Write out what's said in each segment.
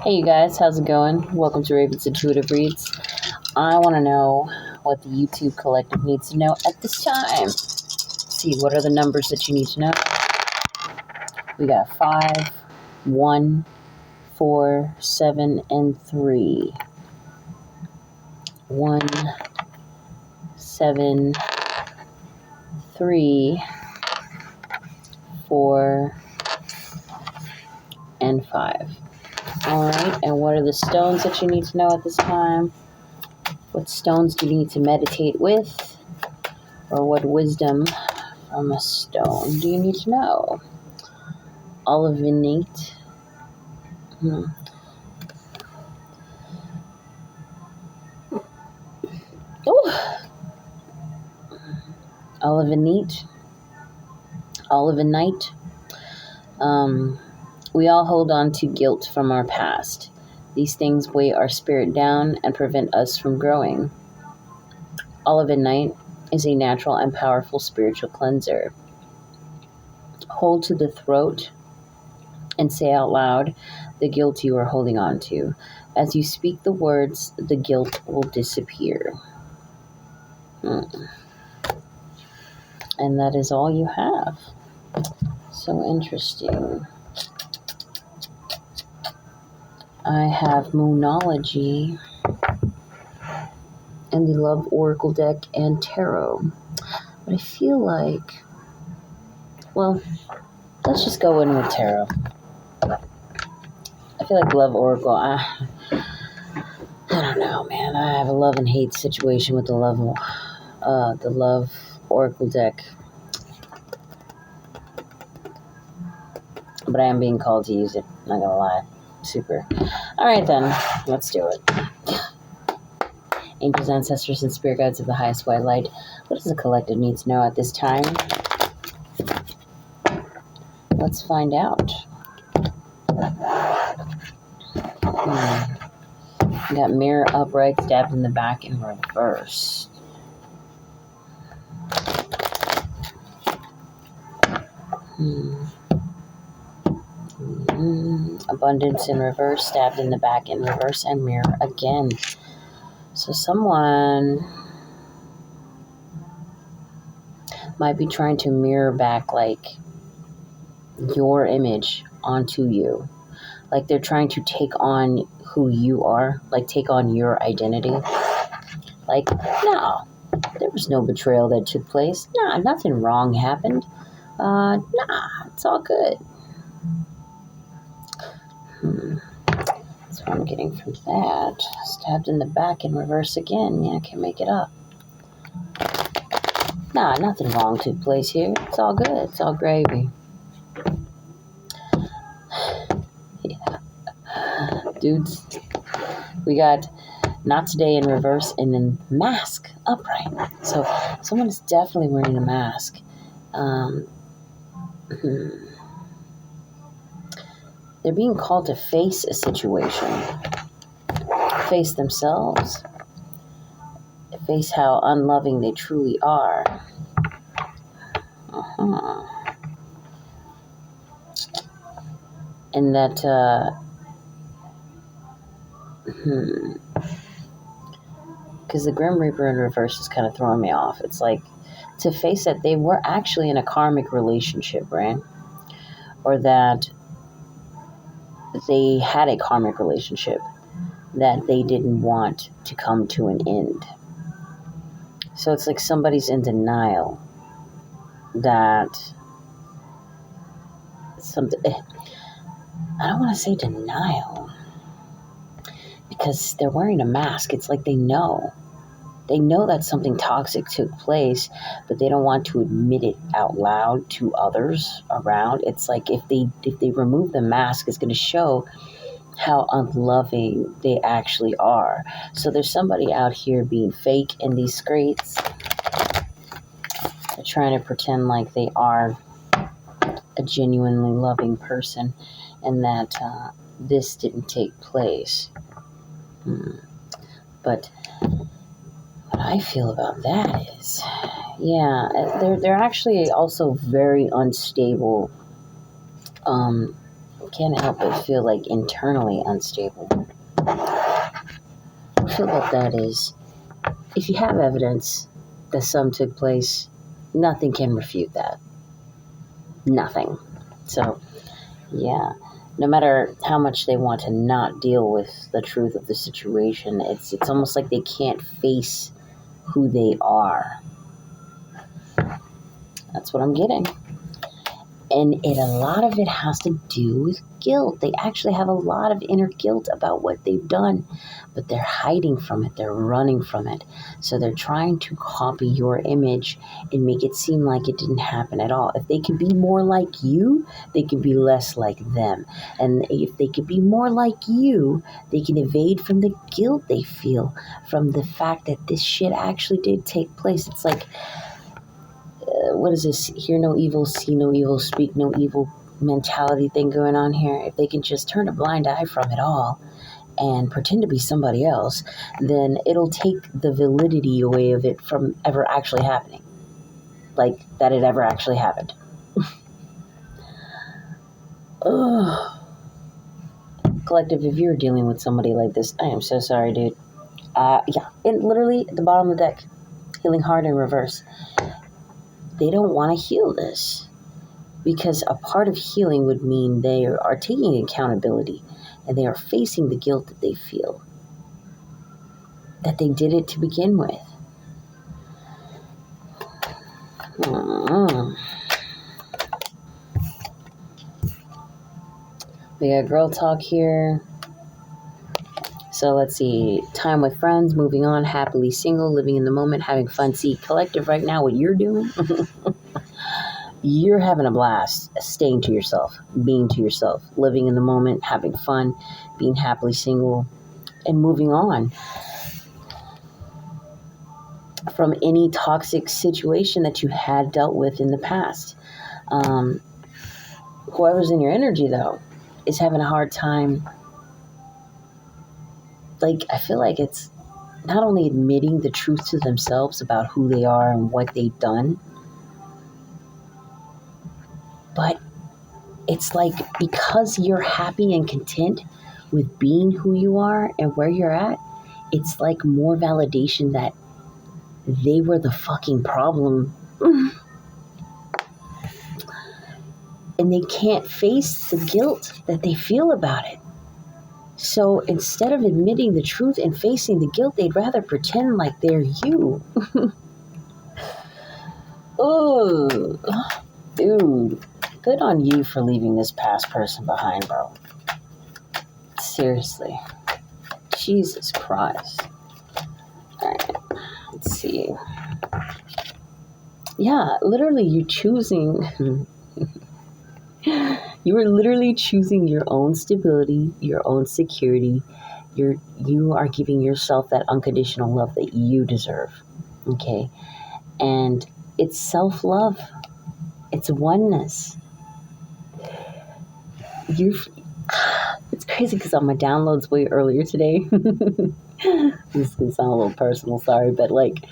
Hey you guys, how's it going? Welcome to Raven's Intuitive Reads. I want to know what the YouTube collective needs to know at this time. Let's see, what are the numbers that you need to know? We got 5, 1, 4, 7, and 3. 1, 7, 3, 4, and 5. Alright, and what are the stones that you need to know at this time? What stones do you need to meditate with? Or what wisdom from a stone do you need to know? Olivinate. Olivinate. We all hold on to guilt from our past. These things weigh our spirit down and prevent us from growing. Olivinate is a natural and powerful spiritual cleanser. Hold to the throat and say out loud the guilt you are holding on to. As you speak the words, the guilt will disappear. And that is all you have. So interesting. I have Moonology and the Love Oracle deck and Tarot. But I feel like, well, let's just go in with Tarot. I feel like Love Oracle, I don't know, man. I have a love and hate situation with the Love Oracle deck. But I am being called to use it, not gonna lie. Super. Alright then, let's do it. Angels, ancestors, and spirit guides of the highest white light, what does the collective need to know at this time? Let's find out. We got mirror upright, stabbed in the back in reverse. Abundance in reverse, stabbed in the back in reverse, and mirror again. So someone might be trying to mirror back like your image onto you. Like they're trying to take on who you are, like take on your identity. Like, no, there was no betrayal that took place. Nah, nothing wrong happened. Nah, it's all good. That's what I'm getting from that. Stabbed in the back in reverse again. Yeah, I can't make it up. Nah, nothing wrong took place here. It's all good. It's all gravy. Yeah. Dudes, we got not today in reverse and then mask upright. So someone is definitely wearing a mask. They're being called to face a situation. Face themselves. Face how unloving they truly are. And that, because the Grim Reaper in reverse is kind of throwing me off. It's like to face that they were actually in a karmic relationship, right? Or that they had a karmic relationship that they didn't want to come to an end. So it's like somebody's in denial that something, I don't want to say denial, because they're wearing a mask. It's like they know that something toxic took place, but they don't want to admit it out loud to others around. It's like if they remove the mask, it's going to show how unloving they actually are. So there's somebody out here being fake in these streets. They're trying to pretend like they are a genuinely loving person and that this didn't take place. But what I feel about that is, yeah, they're actually also very unstable can't help but feel like internally unstable. What I feel about that is, if you have evidence that some took place, nothing can refute that. Nothing. So, yeah. No matter how much they want to not deal with the truth of the situation, it's almost like they can't face who they are. That's what I'm getting. And a lot of it has to do with guilt. They actually have a lot of inner guilt about what they've done, but they're hiding from it. They're running from it. So they're trying to copy your image and make it seem like it didn't happen at all. If they could be more like you, they could be less like them. And if they could be more like you, they can evade from the guilt they feel from the fact that this shit actually did take place. It's like, what is this? Hear no evil, see no evil, speak no evil mentality thing going on here. If they can just turn a blind eye from it all and pretend to be somebody else, then it'll take the validity away of it from ever actually happening. Like that it ever actually happened. Ugh. Collective, if you're dealing with somebody like this, I am so sorry, dude. Yeah, and literally at the bottom of the deck, healing heart in reverse. They don't want to heal this. Because a part of healing would mean they are taking accountability and they are facing the guilt that they feel. That they did it to begin with. We got girl talk here. So let's see. Time with friends, moving on, happily single, living in the moment, having fun. See, collective right now, what you're doing, you're having a blast, staying to yourself, being to yourself, living in the moment, having fun, being happily single, and moving on from any toxic situation that you had dealt with in the past. Whoever's in your energy, though, is having a hard time. Like, I feel like it's not only admitting the truth to themselves about who they are and what they've done, but it's like because you're happy and content with being who you are and where you're at, it's like more validation that they were the fucking problem. And they can't face the guilt that they feel about it. So instead of admitting the truth and facing the guilt, they'd rather pretend like they're you. Oh, dude, good on you for leaving this past person behind, bro. Seriously. Jesus Christ. All right, let's see. Yeah, literally you're choosing... You are literally choosing your own stability, your own security. You are giving yourself that unconditional love that you deserve. Okay? And it's self-love. It's oneness. It's crazy because on my downloads way earlier today, this is going to sound a little personal, sorry, but like,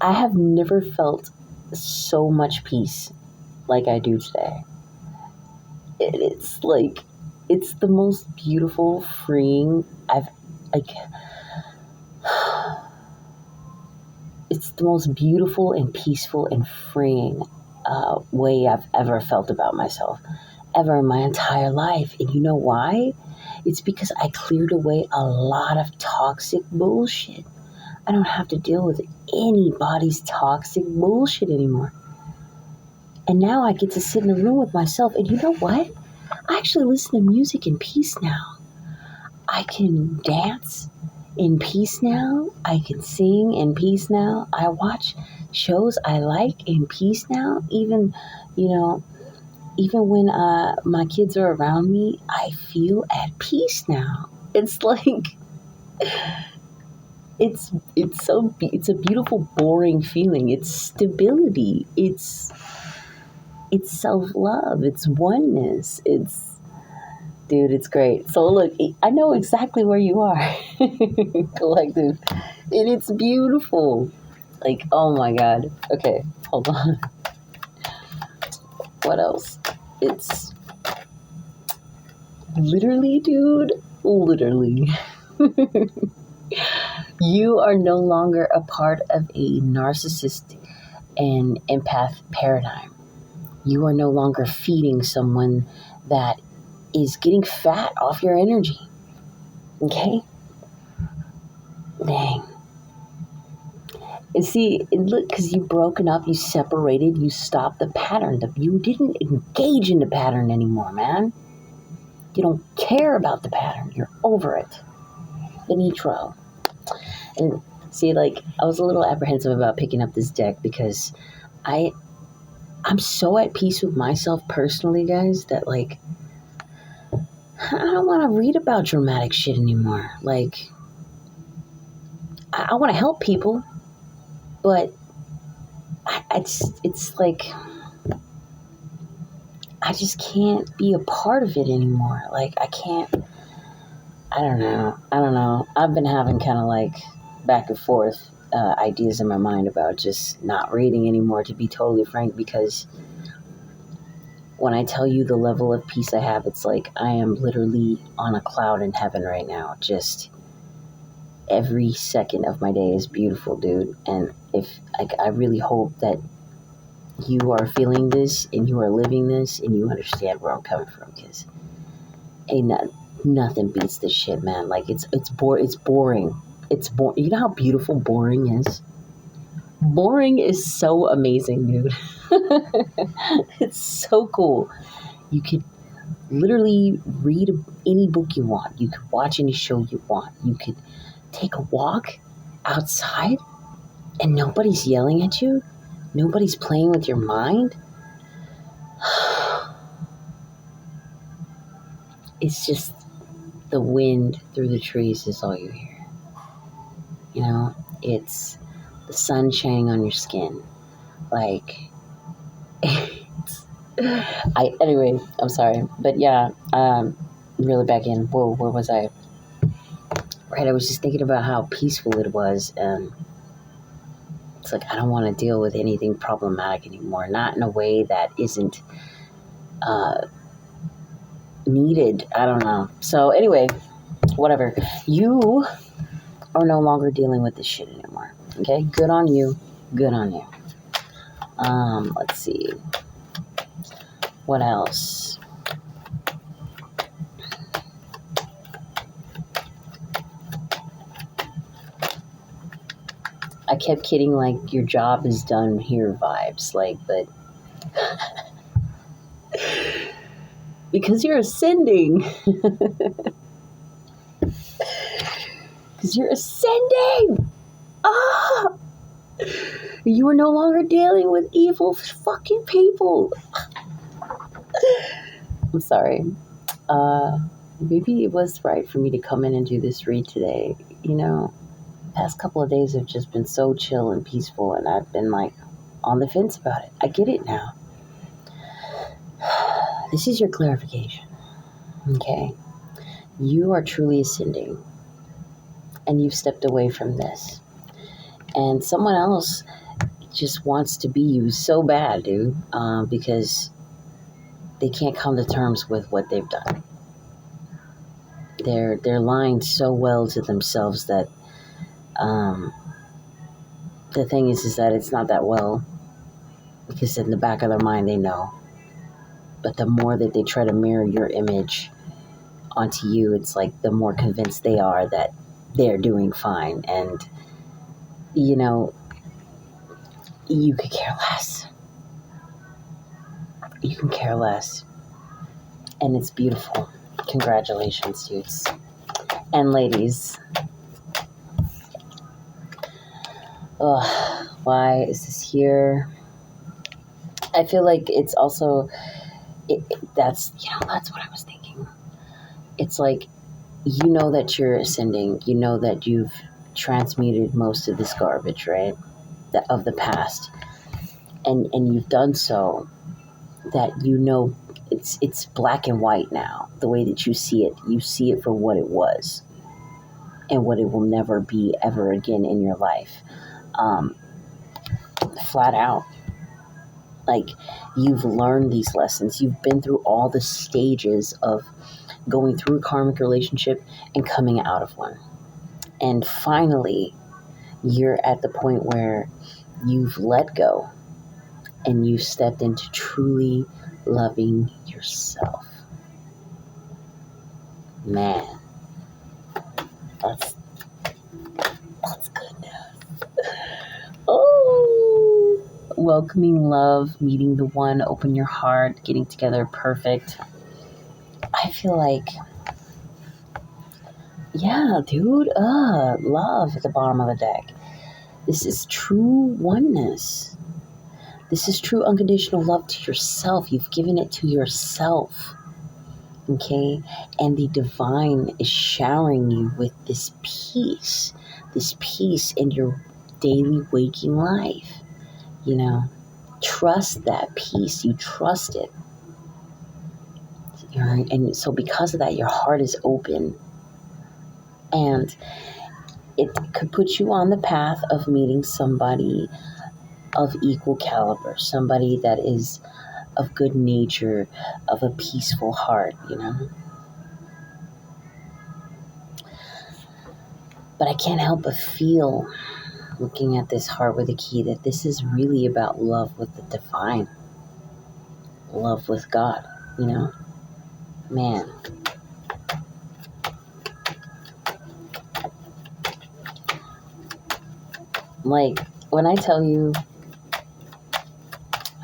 I have never felt so much peace like I do today. It's like, it's the most beautiful, freeing, it's the most beautiful and peaceful and freeing way I've ever felt about myself, ever in my entire life. And you know why? It's because I cleared away a lot of toxic bullshit. I don't have to deal with anybody's toxic bullshit anymore. And now I get to sit in a room with myself. And you know what? I actually listen to music in peace now. I can dance in peace now. I can sing in peace now. I watch shows I like in peace now. Even when my kids are around me, I feel at peace now. It's like, it's a beautiful, boring feeling. It's stability. It's self-love. It's oneness. Dude, it's great. So look, I know exactly where you are, collective, and it's beautiful. Like, oh my God. Okay, hold on. What else? Literally, dude, literally. You are no longer a part of a narcissist and empath paradigm. You are no longer feeding someone that is getting fat off your energy. Okay? Dang. And see, look, because you've broken up, you separated, you stopped the pattern. You didn't engage in the pattern anymore, man. You don't care about the pattern. You're over it. Benitro. And see, like, I was a little apprehensive about picking up this deck because I'm so at peace with myself personally, guys, that, like, I don't want to read about dramatic shit anymore. Like, I want to help people, but it's like I just can't be a part of it anymore. Like, I can't. I don't know. I've been having kind of like back and forth ideas in my mind about just not reading anymore, to be totally frank, because when I tell you the level of peace I have, it's like I am literally on a cloud in heaven right now. Just every second of my day is beautiful, dude. And if like, I really hope that you are feeling this and you are living this and you understand where I'm coming from, because ain't nothing beats this shit, man. Like it's boring. It's boring. You know how beautiful boring is? Boring is so amazing, dude. It's so cool. You could literally read any book you want. You could watch any show you want. You could take a walk outside and nobody's yelling at you. Nobody's playing with your mind. It's just the wind through the trees is all you hear. You know, it's the sun shining on your skin. Like, anyway, I'm sorry. But yeah, really back in. Whoa, where was I? Right, I was just thinking about how peaceful it was. And it's like, I don't want to deal with anything problematic anymore. Not in a way that isn't needed. I don't know. So anyway, whatever. You are no longer dealing with this shit anymore. Okay? Good on you. Good on you. Let's see. What else? I kept kidding, like, your job is done here vibes. Like, but because you're ascending. Because you're ascending. Ah! You are no longer dealing with evil fucking people. I'm sorry. Maybe it was right for me to come in and do this read today. You know, past couple of days have just been so chill and peaceful, and I've been like on the fence about it. I get it now. This is your clarification. Okay. You are truly ascending, and you've stepped away from this. And someone else just wants to be you so bad, dude, because they can't come to terms with what they've done. They're lying so well to themselves that the thing is that it's not that well, because in the back of their mind they know. But the more that they try to mirror your image onto you, it's like the more convinced they are that they're doing fine. And, you know, you could care less. You can care less. And it's beautiful. Congratulations, dudes. And ladies. Ugh, why is this here? I feel like it's also, that's what I was thinking. It's like, you know that you're ascending. You know that you've transmuted most of this garbage, right? Of the past. And you've done so that you know it's black and white now. The way that you see it for what it was and what it will never be ever again in your life. Flat out. Like, you've learned these lessons. You've been through all the stages of going through a karmic relationship and coming out of one. And finally, you're at the point where you've let go and you've stepped into truly loving yourself. Man, that's good news. Oh, welcoming love, meeting the one, open your heart, getting together, perfect. I feel like, yeah, dude, love at the bottom of the deck. This is true oneness. This is true unconditional love to yourself. You've given it to yourself. Okay? And the divine is showering you with this peace in your daily waking life. You know, trust that peace. You trust it. Right? And so because of that, your heart is open. And it could put you on the path of meeting somebody of equal caliber, somebody that is of good nature, of a peaceful heart, you know. But I can't help but feel, looking at this heart with a key, that this is really about love with the divine, love with God, you know. Man. Like, when I tell you,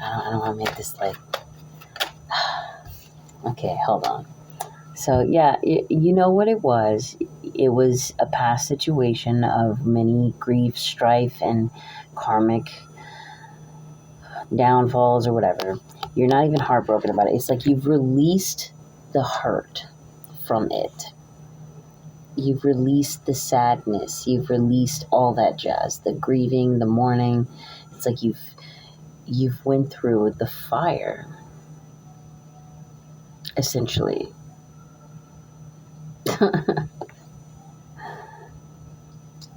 I don't want to make this like, okay, hold on. So, yeah, you know what it was. It was a past situation of many grief, strife, and karmic downfalls or whatever. You're not even heartbroken about it. It's like you've released the hurt from it. You've released the sadness. You've released all that jazz, the grieving, the mourning. It's like you've went through the fire, essentially.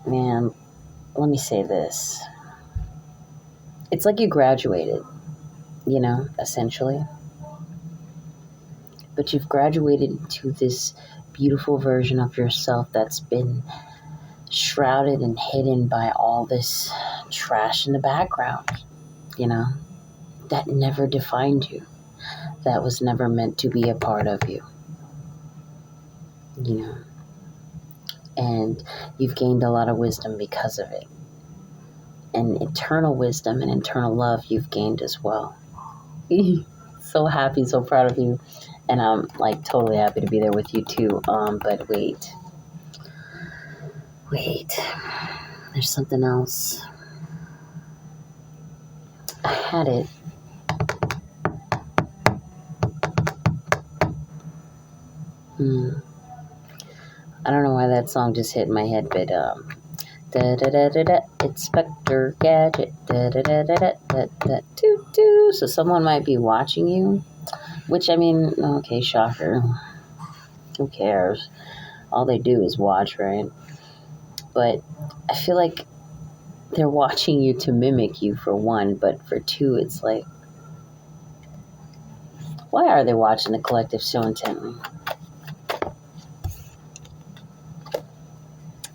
Man, let me say this. It's like you graduated, you know, essentially. But you've graduated to this beautiful version of yourself that's been shrouded and hidden by all this trash in the background, you know, that never defined you, that was never meant to be a part of you, you know. And you've gained a lot of wisdom because of it. And eternal wisdom and eternal love you've gained as well. So happy, so proud of you. And I'm like totally happy to be there with you too. But wait. There's something else. I had it. I don't know why that song just hit my head, but da da da da da, Inspector Gadget, da da da da da da da, doo doo. So someone might be watching you, which I mean, okay, shocker. Who cares? All they do is watch, right? But I feel like they're watching you to mimic you, for one, but for two, it's like, why are they watching the collective so intently?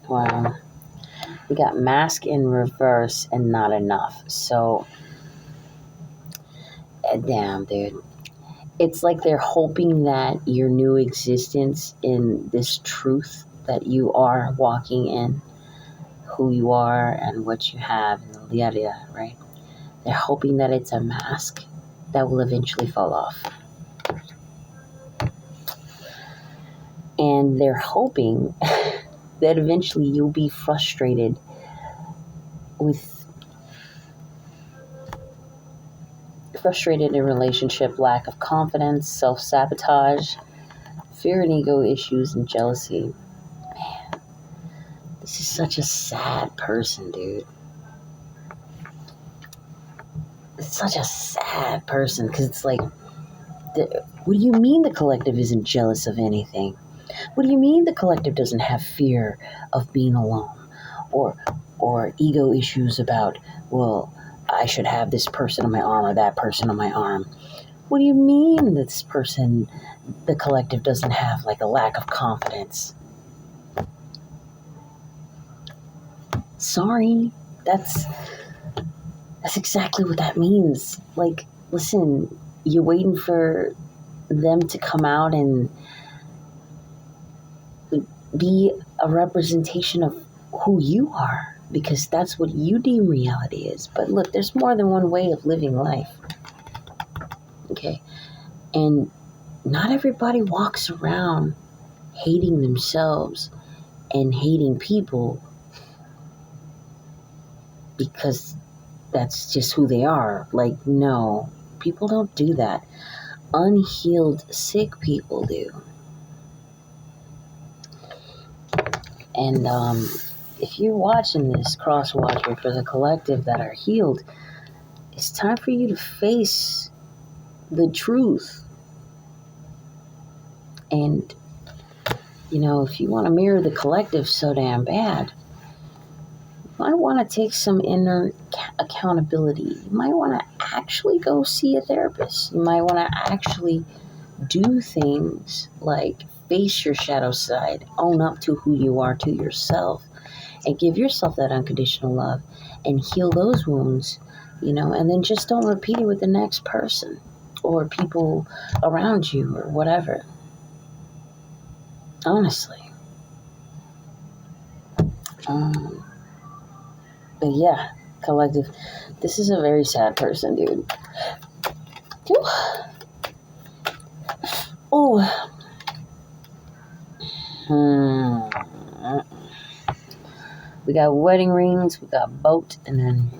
Wow. We got mask in reverse and not enough. So, damn, dude. It's like they're hoping that your new existence in this truth that you are walking in, who you are and what you have, and yada yada, right? They're hoping that it's a mask that will eventually fall off. And they're hoping that eventually you'll be frustrated in relationship, lack of confidence, self-sabotage, fear and ego issues, and jealousy. Man, this is such a sad person, dude. It's such a sad person, because it's like, what do you mean the collective isn't jealous of anything? What do you mean the collective doesn't have fear of being alone? Or ego issues about, well, I should have this person on my arm or that person on my arm. What do you mean this person, the collective, doesn't have like a lack of confidence? Sorry, that's exactly what that means. Like, listen, you're waiting for them to come out and be a representation of who you are, because that's what you deem reality is. But look, there's more than one way of living life. Okay? And not everybody walks around hating themselves and hating people because that's just who they are. Like, no, people don't do that. Unhealed, sick people do. And if you're watching this, cross-watcher, for the collective that are healed, it's time for you to face the truth. And, if you want to mirror the collective so damn bad, you might want to take some inner accountability. You might want to actually go see a therapist. You might want to actually do things like face your shadow side, own up to who you are to yourself, and give yourself that unconditional love and heal those wounds, and then just don't repeat it with the next person or people around you or whatever. Honestly. But yeah, collective, this is a very sad person, dude. Oh. We got wedding rings, we got boat, and then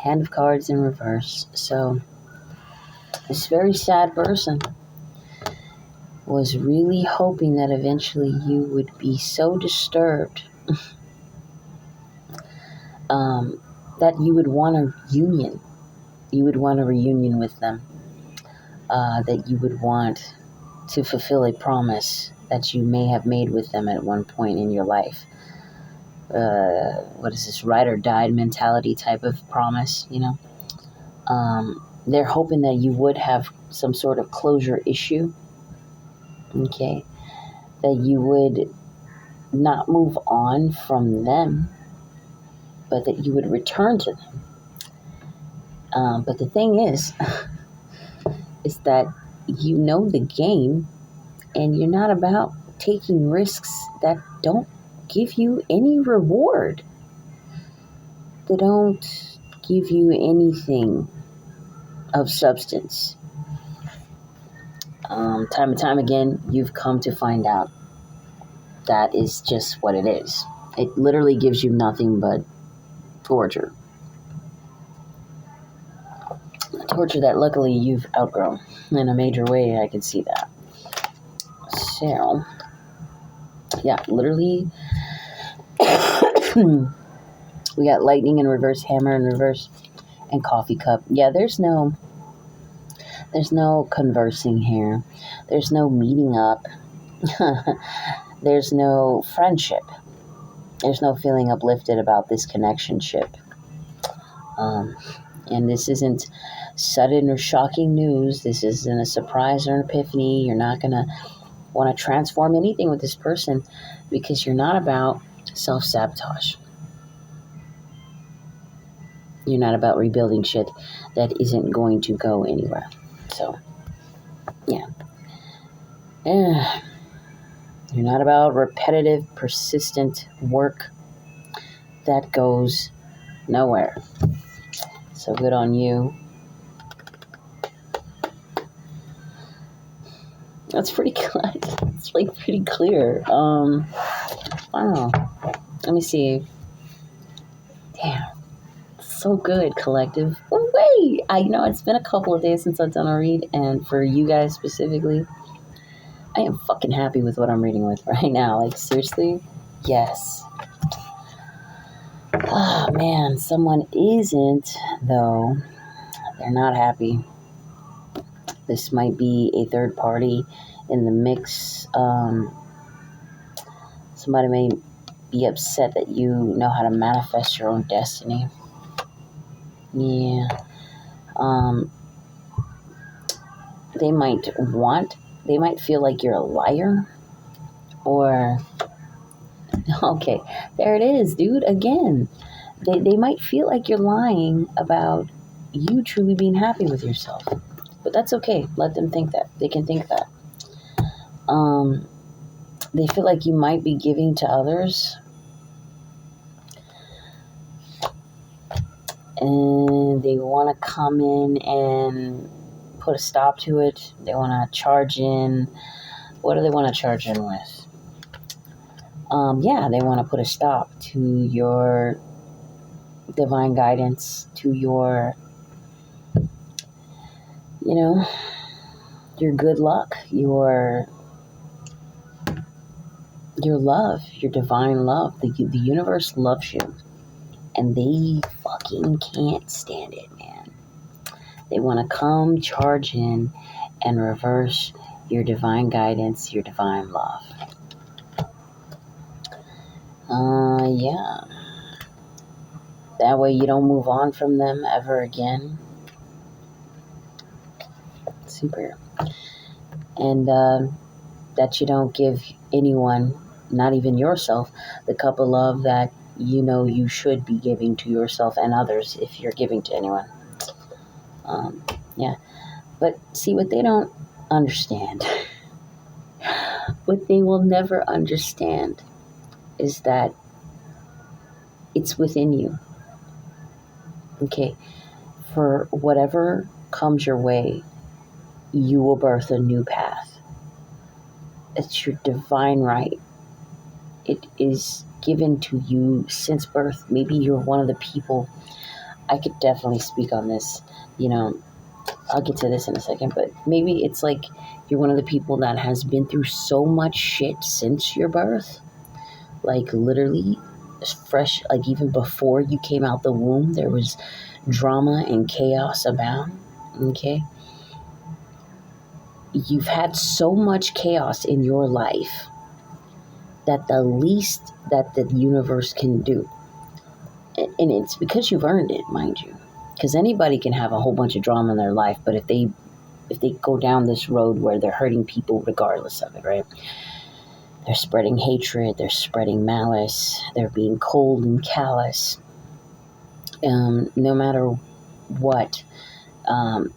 hand of cards in reverse. So this very sad person was really hoping that eventually you would be so disturbed that you would want a union. You would want a reunion with them. That you would want to fulfill a promise that you may have made with them at one point in your life. What is this, ride or die mentality type of promise, They're hoping that you would have some sort of closure issue, okay? That you would not move on from them, but that you would return to them. But the thing is that you know the game, and you're not about taking risks that don't give you any reward. They don't give you anything of substance. Time and time again, you've come to find out that is just what it is. It literally gives you nothing but torture. Torture that luckily you've outgrown in a major way. I can see that. So, yeah, literally, we got lightning in reverse, hammer in reverse, and coffee cup. Yeah, there's no conversing here. There's no meeting up. There's no friendship. There's no feeling uplifted about this connection-ship. And this isn't sudden or shocking news. This isn't a surprise or an epiphany. You're not going to want to transform anything with this person because you're not about self-sabotage. You're not about rebuilding shit that isn't going to go anywhere. So, yeah. You're not about repetitive, persistent work that goes nowhere. So good on you. That's pretty good. It's like pretty clear. I don't know. Let me see. Damn. So good, collective. Oh, wait. It's been a couple of days since I've done a read, and for you guys specifically, I am fucking happy with what I'm reading with right now. Like, seriously? Yes. Oh, man. Someone isn't, though. They're not happy. This might be a third party in the mix. Somebody may be upset that you know how to manifest your own destiny. Yeah. they might feel like you're a liar, or, okay, there it is, dude, again. They might feel like you're lying about you truly being happy with yourself. But that's okay. Let them think that. They can think that. They feel like you might be giving to others, and they want to come in and put a stop to it. They want to charge in. What do they want to charge in with? They want to put a stop to your divine guidance, to your, your good luck, your love, your divine love. The universe loves you, and they fucking can't stand it, man. They want to come charge in and reverse your divine guidance, your divine love. Yeah. That way you don't move on from them ever again. Super. And that you don't give anyone, not even yourself, the cup of love that you should be giving to yourself and others if you're giving to anyone. Yeah. But see, what they don't understand, what they will never understand, is that it's within you. Okay? For whatever comes your way, you will birth a new path. It's your divine right. It is given to you since birth. Maybe you're one of the people, I could definitely speak on this, I'll get to this in a second, but maybe it's like you're one of the people that has been through so much shit since your birth. Like literally fresh, like even before you came out the womb, there was drama and chaos abound. Okay? You've had so much chaos in your life that the least that the universe can do, and it's because you've earned it, mind you, because anybody can have a whole bunch of drama in their life, but if they go down this road where they're hurting people regardless of it, right? They're spreading hatred, they're spreading malice, they're being cold and callous. No matter what,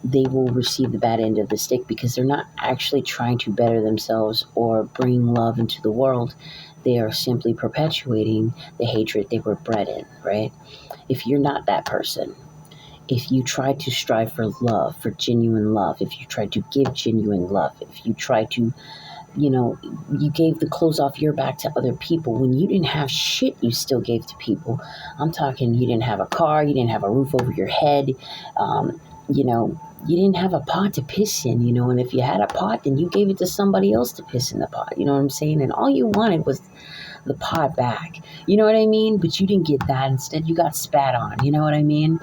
they will receive the bad end of the stick because they're not actually trying to better themselves or bring love into the world. They are simply perpetuating the hatred they were bred in, right? If you're not that person, if you try to strive for love, for genuine love, if you try to give genuine love, if you try to, you gave the clothes off your back to other people when you didn't have shit, you still gave to people. I'm talking, you didn't have a car, you didn't have a roof over your head, you didn't have a pot to piss in, and if you had a pot, then you gave it to somebody else to piss in the pot, you know what I'm saying? And all you wanted was the pot back, you know what I mean? But you didn't get that. Instead, you got spat on, you know what I mean?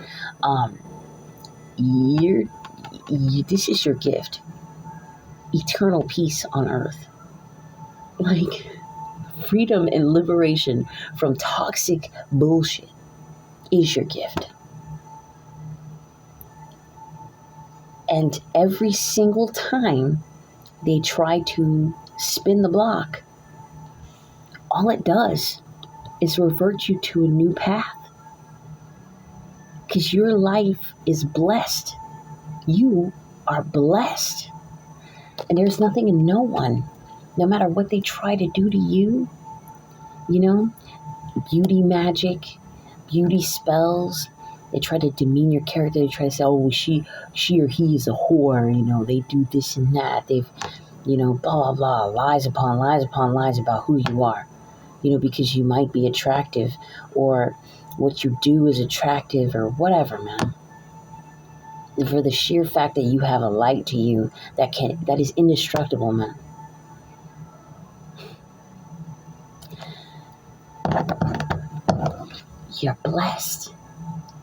This is your gift. Eternal peace on earth. Like, freedom and liberation from toxic bullshit is your gift. And every single time they try to spin the block, all it does is revert you to a new path. Because your life is blessed. You are blessed. And there's nothing and no one, no matter what they try to do to you, beauty magic, beauty spells. They try to demean your character. They try to say, oh, she or he is a whore. They do this and that. They've, blah, blah, blah, lies upon lies upon lies about who you are, because you might be attractive or what you do is attractive or whatever, man. For the sheer fact that you have a light to you that is indestructible, man. You're blessed,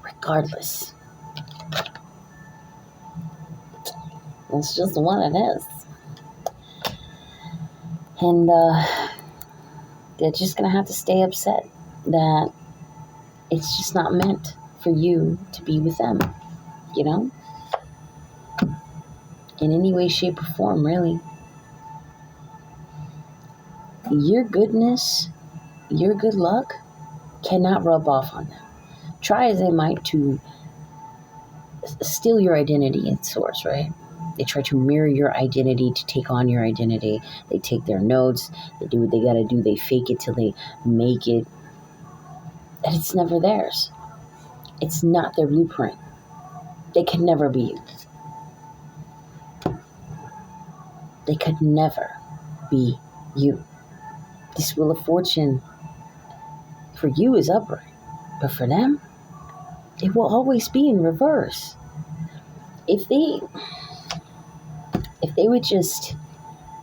regardless. It's just what it is. And they're just going to have to stay upset that it's just not meant for you to be with them, in any way, shape, or form, really. Your goodness, your good luck cannot rub off on them. Try as they might to steal your identity at source, right? They try to mirror your identity, to take on your identity. They take their notes, they do what they gotta do, they fake it till they make it. And it's never theirs. It's not their blueprint. They can never be you. They could never be you. This Wheel of Fortune for you is upright, but for them, it will always be in reverse. If they would just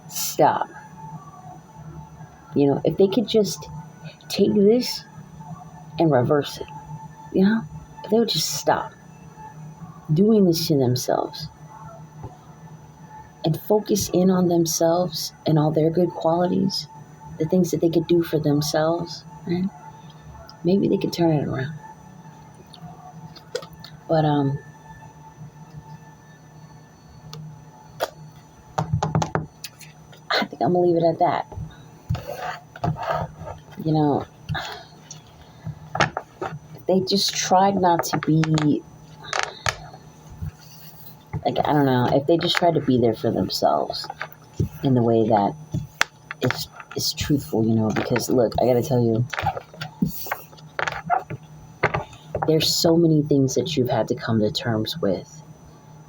stop, if they could just take this and reverse it, if they would just stop doing this to themselves and focus in on themselves and all their good qualities, the things that they could do for themselves, right? Maybe they could turn it around. But I think I'm gonna leave it at that. If they just tried not to be like, I don't know, if they just tried to be there for themselves in the way that is truthful, because look, I gotta tell you, there's so many things that you've had to come to terms with.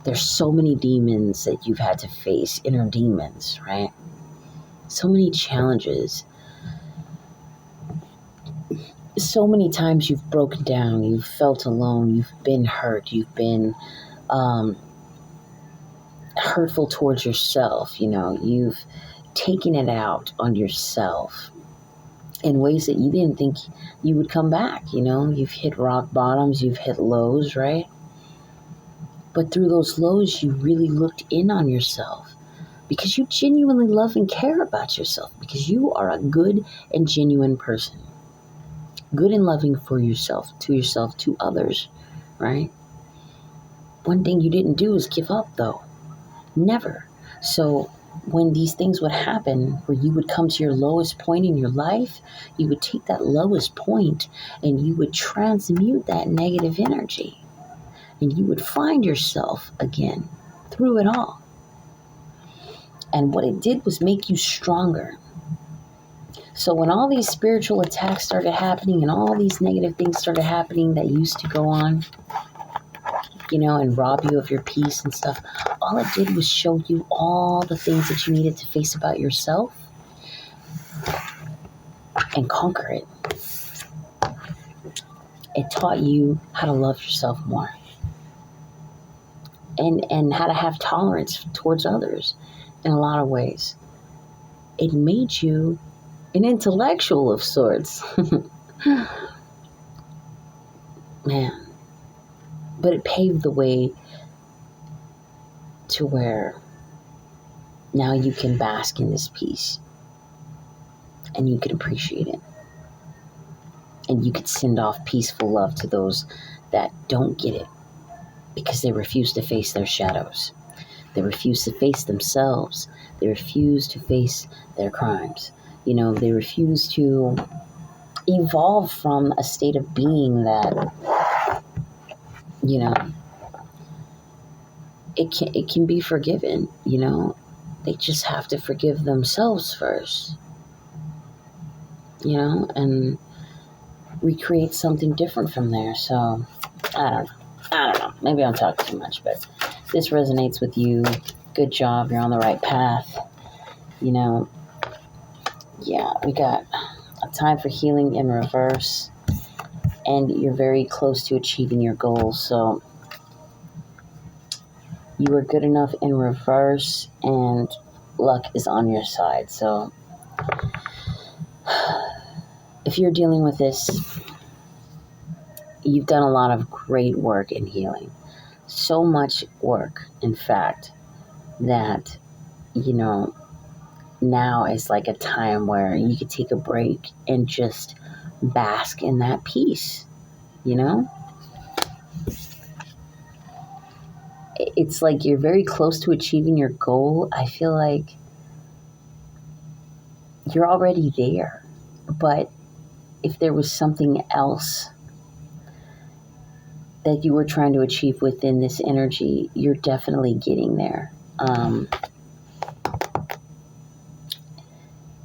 There's so many demons that you've had to face, inner demons, right? So many challenges. So many times you've broken down, you've felt alone, you've been hurt, you've been hurtful towards yourself, you've taken it out on yourself in ways that you didn't think you would come back, you've hit rock bottoms, you've hit lows, right? But through those lows, you really looked in on yourself because you genuinely love and care about yourself, because you are a good and genuine person. Good and loving for yourself, to others, right? One thing you didn't do is give up, though. Never. So when these things would happen, where you would come to your lowest point in your life, you would take that lowest point and you would transmute that negative energy. And you would find yourself again through it all. And what it did was make you stronger. So when all these spiritual attacks started happening and all these negative things started happening that used to go on, and rob you of your peace and stuff, all it did was show you all the things that you needed to face about yourself and conquer it. It taught you how to love yourself more and how to have tolerance towards others in a lot of ways. It made you an intellectual of sorts. Man. But it paved the way to where now you can bask in this peace and you can appreciate it. And you could send off peaceful love to those that don't get it because they refuse to face their shadows. They refuse to face themselves. They refuse to face their crimes. They refuse to evolve from a state of being that, it can be forgiven, They just have to forgive themselves first, and recreate something different from there. So, I don't know. Maybe I'm talking too much, but this resonates with you. Good job. You're on the right path. Yeah, we got a time for healing in reverse, and you're very close to achieving your goals. So you were good enough in reverse, and luck is on your side. So if you're dealing with this, you've done a lot of great work in healing. So much work, in fact, that, now is like a time where you could take a break and just bask in that peace, it's like you're very close to achieving your goal. I feel like you're already there. But if there was something else that you were trying to achieve within this energy, you're definitely getting there.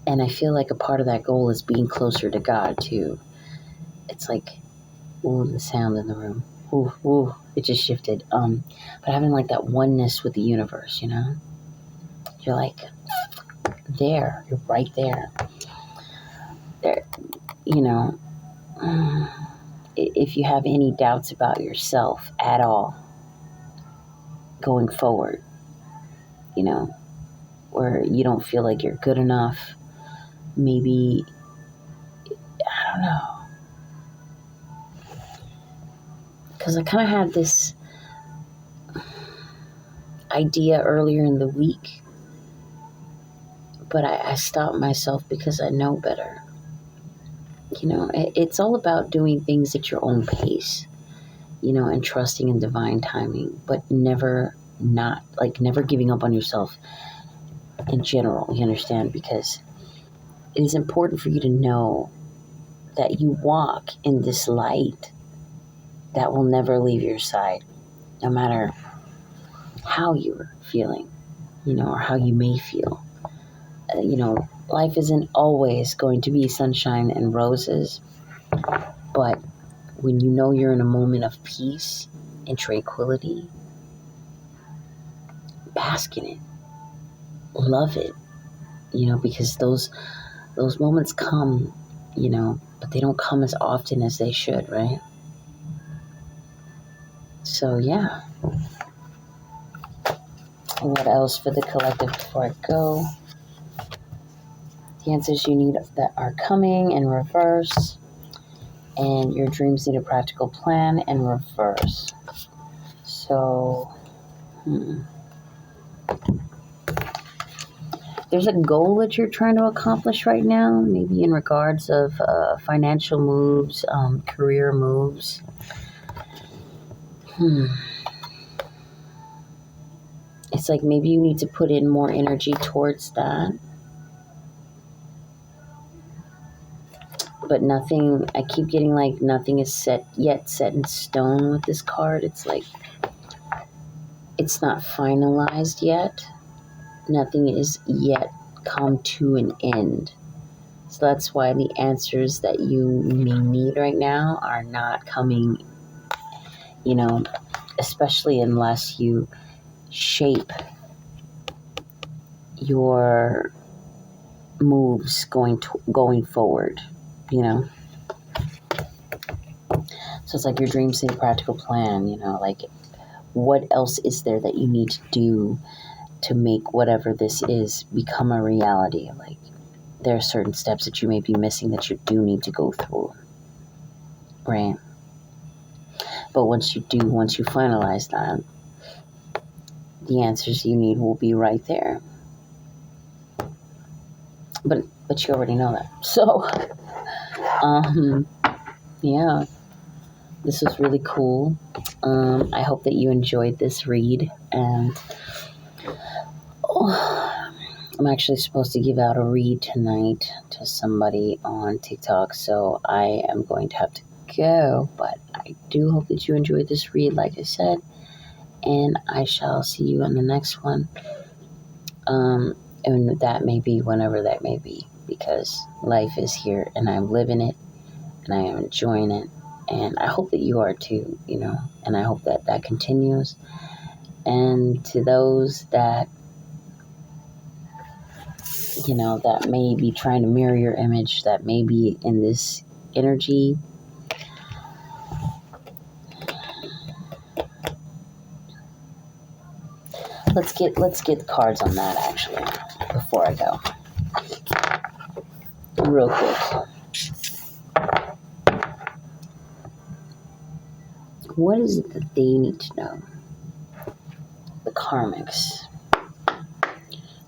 And I feel like a part of that goal is being closer to God too. It's like, ooh, the sound in the room. Ooh, ooh, it just shifted. But having like that oneness with the universe, you know? You're like there. You're right there. There, you know. If you have any doubts about yourself at all going forward, you know, where you don't feel like you're good enough, maybe, I don't know. Because I kind of had this idea earlier in the week, but I stopped myself because I know better. You know, it's all about doing things at your own pace, you know, and trusting in divine timing, but never giving up on yourself in general, you understand? Because it is important for you to know that you walk in this light that will never leave your side, no matter how you're feeling, you know, or how you may feel. You know, life isn't always going to be sunshine and roses, but when you know you're in a moment of peace and tranquility, bask in it, love it, you know, because those moments come, you know, but they don't come as often as they should, right? So yeah. What else for the collective before I go? The answers you need that are coming in reverse, and your dreams need a practical plan in reverse. So, there's a goal that you're trying to accomplish right now, maybe in regards of financial moves, career moves. It's like maybe you need to put in more energy towards that. But nothing, I keep getting like nothing is set in stone with this card. It's like it's not finalized yet. Nothing is yet come to an end. So that's why the answers that you may need right now are not coming, you know, especially unless you shape your moves going forward, you know. So it's like your dreams need a practical plan, you know, like what else is there that you need to do to make whatever this is become a reality? Like there are certain steps that you may be missing that you do need to go through, right? But once you finalize that, the answers you need will be right there. But you already know that. So, yeah, this was really cool. I hope that you enjoyed this read, and I'm actually supposed to give out a read tonight to somebody on TikTok, so I am going to have to go, but I do hope that you enjoyed this read, like I said, and I shall see you on the next one. And that may be whenever that may be, because life is here and I'm living it and I am enjoying it, and I hope that you are too, you know, and I hope that that continues. And to those that, you know, that may be trying to mirror your image, that may be in this energy, let's get the cards on that actually before I go, real quick. What is it that they need to know? The karmics.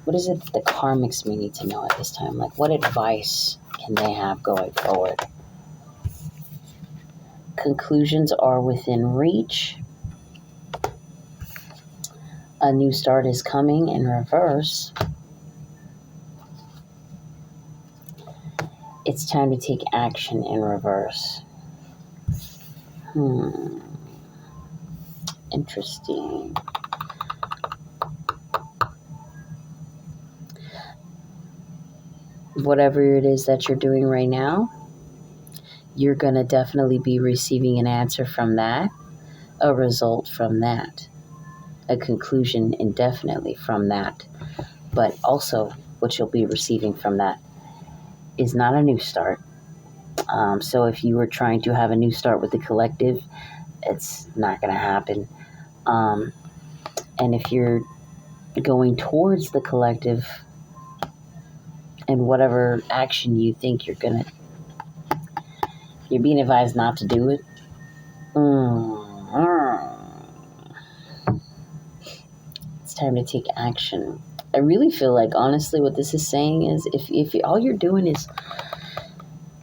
What is it that the karmics may need to know at this time? Like, what advice can they have going forward? Conclusions are within reach. A new start is coming in reverse. It's time to take action in reverse. Interesting. Whatever it is that you're doing right now, you're going to definitely be receiving an answer from that, a result from that, a conclusion indefinitely from that. But also, what you'll be receiving from that is not a new start. So if you were trying to have a new start with the collective, it's not going to happen. And if you're going towards the collective and whatever action you think you're being advised not to do it. It's time to take action. I really feel like, honestly, what this is saying is if all you're doing is,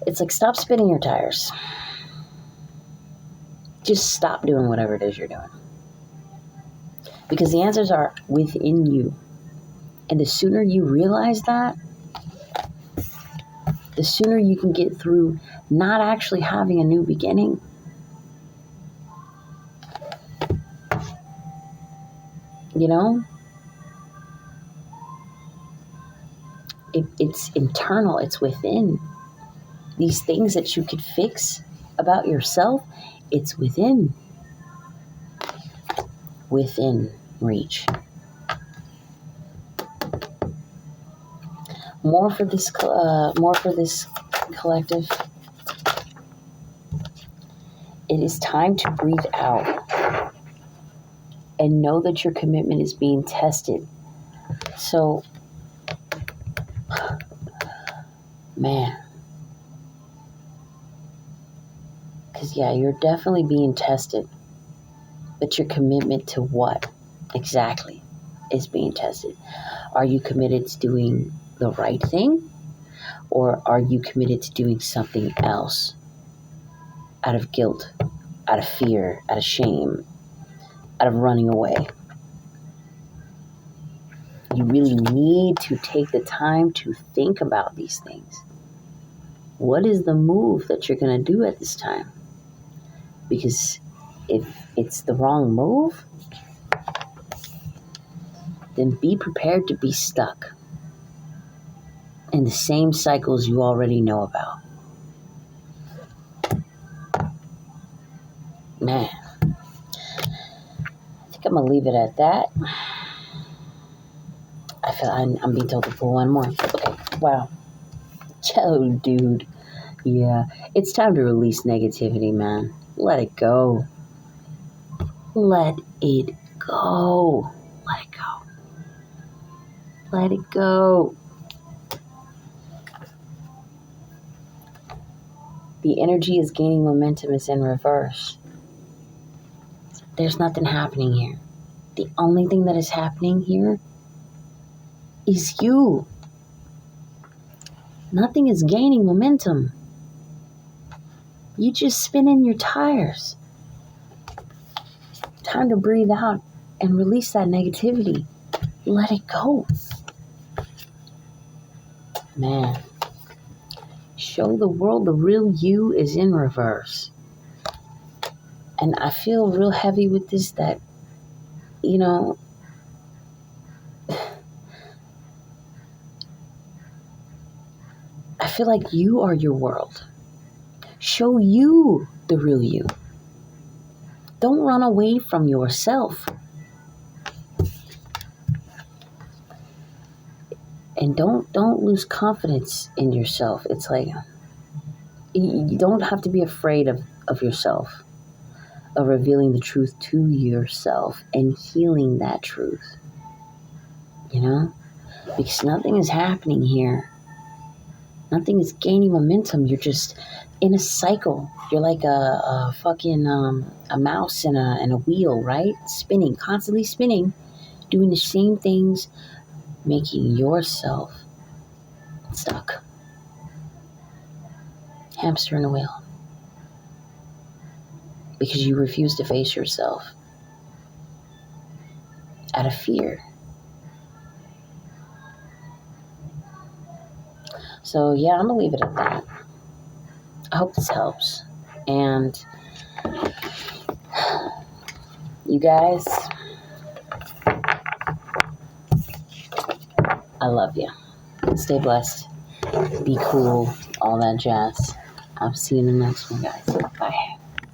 it's like, stop spinning your tires. Just stop doing whatever it is you're doing. Because the answers are within you. And the sooner you realize that, the sooner you can get through not actually having a new beginning. You know? It's internal. It's within. These things that you could fix about yourself, it's within reach. More for this collective. It is time to breathe out and know that your commitment is being tested. So, man, because you're definitely being tested. But your commitment to what exactly is being tested? Are you committed to doing the right thing? Or are you committed to doing something else out of guilt, out of fear, out of shame, out of running away? You really need to take the time to think about these things. What is the move that you're going to do at this time? Because if it's the wrong move, then be prepared to be stuck in the same cycles you already know about. Man, I think I'm going to leave it at that. I feel I'm being told to pull one more. Okay, wow. Oh, dude. Yeah, it's time to release negativity, man. Let it go. Let it go. Let it go. Let it go. The energy is gaining momentum. It's in reverse. There's nothing happening here. The only thing that is happening here is you. Nothing is gaining momentum. You just spinning your tires. Time to breathe out and release that negativity. Let it go. Man. Show the world the real you is in reverse. And I feel real heavy with this that, I feel like you are your world. Show you the real you. Don't run away from yourself. And don't lose confidence in yourself. It's like, you don't have to be afraid of yourself, of revealing the truth to yourself and healing that truth. Because nothing is happening here. Nothing is gaining momentum. You're just in a cycle. You're like a fucking a mouse in a wheel, right? Spinning, constantly spinning, doing the same things, making yourself stuck. Hamster in a wheel. Because you refuse to face yourself out of fear. So, yeah, I'm going to leave it at that. I hope this helps. And you guys, I love you. Stay blessed. Be cool. All that jazz. I'll see you in the next one, guys. Bye.